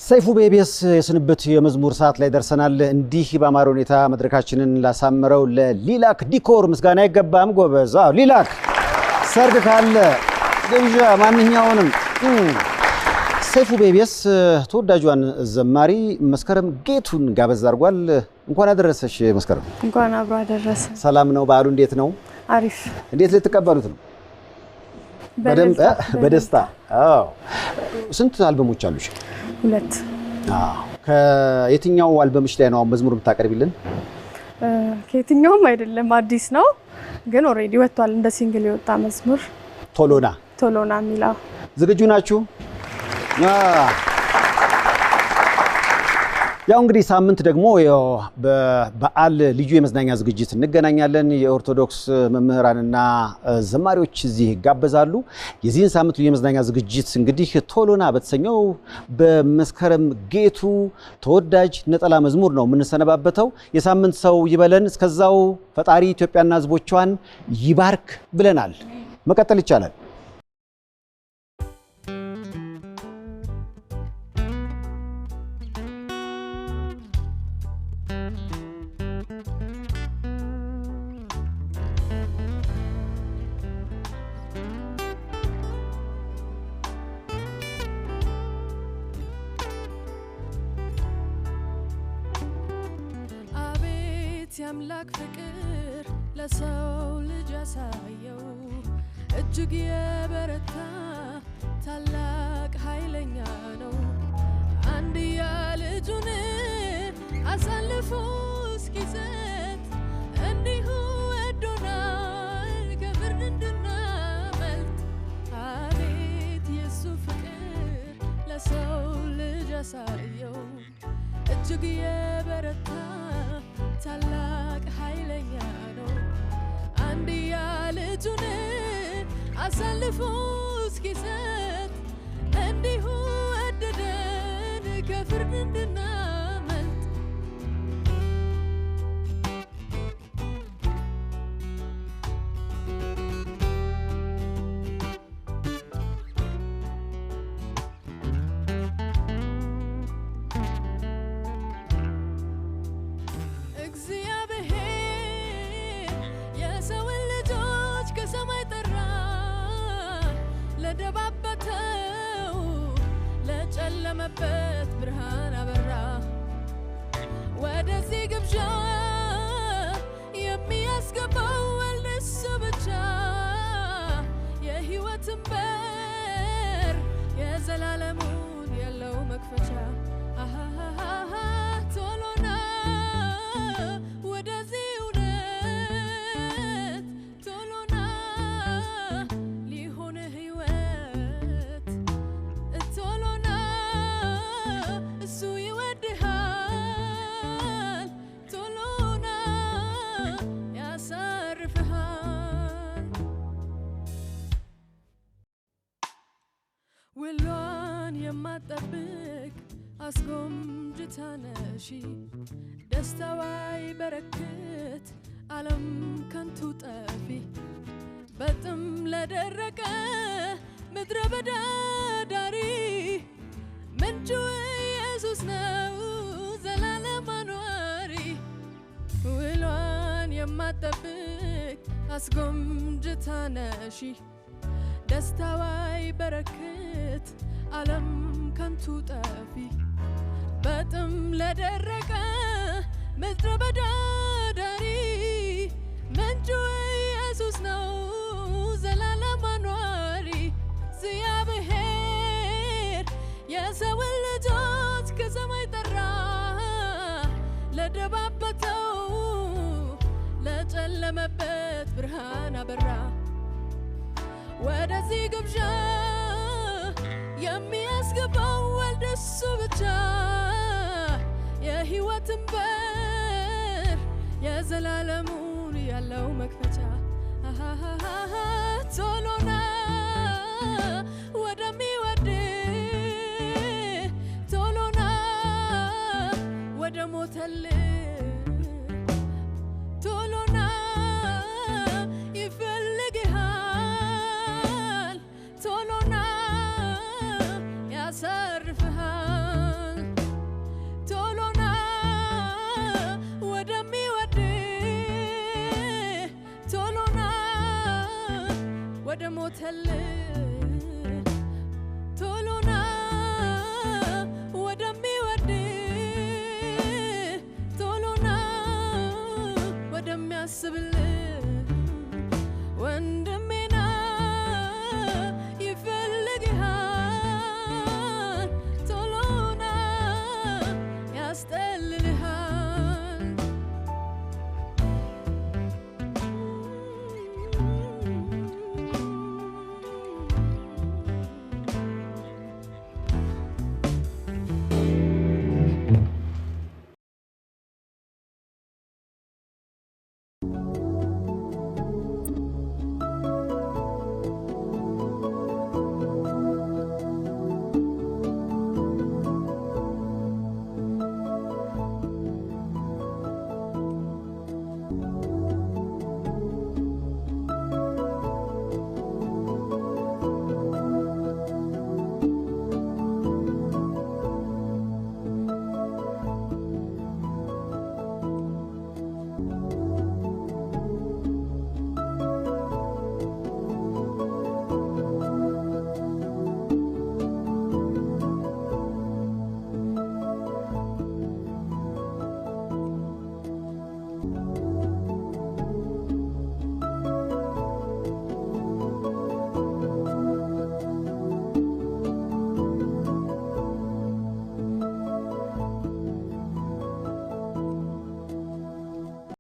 ሰይፉ በኢቢኤስ የስንብት የመዝሙር ሰዓት ላይ ደርሰናል። እንዲህ በአማረ ሁኔታ መድረካችንን ላሳመረው ለሊላክ ዲኮር ምስጋና ይገባም ጎበዝ። ሊላክ ሰርግ ካለ ግብዣ ማንኛውንም ሰይፉ በኢቢኤስ ተወዳጇን ዘማሪ መስከረም ጌቱን ጋበዝ አድርጓል። እንኳን አደረሰሽ መስከረም። እንኳን አብሮ አደረሰ። ሰላም ነው? በዓሉ እንዴት ነው? አሪፍ። እንዴት ልትቀበሉት ነው? በደስታ። አዎ። ስንት አልበሞች አሉሽ? 2። ከየትኛው አልበምሽ ላይ ነው መዝሙር የምታቀርቢልን? ከየትኛውም አይደለም፣ አዲስ ነው ግን ኦሬዲ ወጥቷል። እንደ ሲንግል የወጣ መዝሙር ቶሎና የሚለው። ዝግጁ ናችሁ? ያው እንግዲህ ሳምንት ደግሞ በበዓል ልዩ የመዝናኛ ዝግጅት እንገናኛለን። የኦርቶዶክስ መምህራንና ዘማሪዎች እዚህ ይጋበዛሉ። የዚህን ሳምንት ልዩ የመዝናኛ ዝግጅት እንግዲህ ቶሎና በተሰኘው በመስከረም ጌቱ ተወዳጅ ነጠላ መዝሙር ነው የምንሰነባበተው። የሳምንት ሰው ይበለን። እስከዛው ፈጣሪ ኢትዮጵያና ሕዝቦቿን ይባርክ ብለናል። መቀጠል ይቻላል። የአምላክ ፍቅር ለሰው ልጅ ያሳየው እጅግ የበረታ ታላቅ ኃይለኛ ነው። አንድያ ልጁን አሳልፎ እስኪሰጥ እንዲሁ ወዶናል ከፍርድ እንድናመልጥ። አቤት የሱ ፍቅር ለሰው ልጅ ያሳየው እጅግ የበረታ ታላቅ ኃይለኛ ነው። አንድያ ልጁን አሳልፎ እስኪሰጥ እንዲሁ ወደደን ከፍርድ እንድናመልጥ። ለደባበተው ለጨለመበት ብርሃን አበራ። ወደዚህ ግብዣ የሚያስገባው ወልድ እሱ ብቻ። የሕይወትን በር የዘላለሙን ያለው መክፈቻ። ቶሎና ወደዚህ እውነት ቶሎና ሊሆን ሕይወት ቶሎና እሱ ይወድሃል ቶሎና ያሳርፍሃል። ውሏን የማጠብቅ አስጎምጅታ ነሺ ደስታዋይ በረከት ዓለም ከንቱ ጠፊ። በጥም ለደረቀ ምድረ በዳ ዳሪ ምንጩ ኢየሱስ ነው ዘላለም አኗሪ። ውሏን የማጠብቅ አስጎምጅታ ነሺ ደስታዋይ በረከት ዓለም ከንቱ ጠፊ። በጥም ለደረቀ ምድረ በዳ ዳሪ ምንጩ ኢየሱስ ነው ዘላለም አኗሪ። እግዚአብሔር የሰውን ልጆች ከሰማይ ጠራ። ለደባበተው ለጨለመበት ብርሃን አበራ። ወደዚህ ግብዣ የሚያስገባው ወልድ እሱ ብቻ። የሕይወትን በር የዘላለሙን ያለው መክፈቻ። ቶሎና ወደ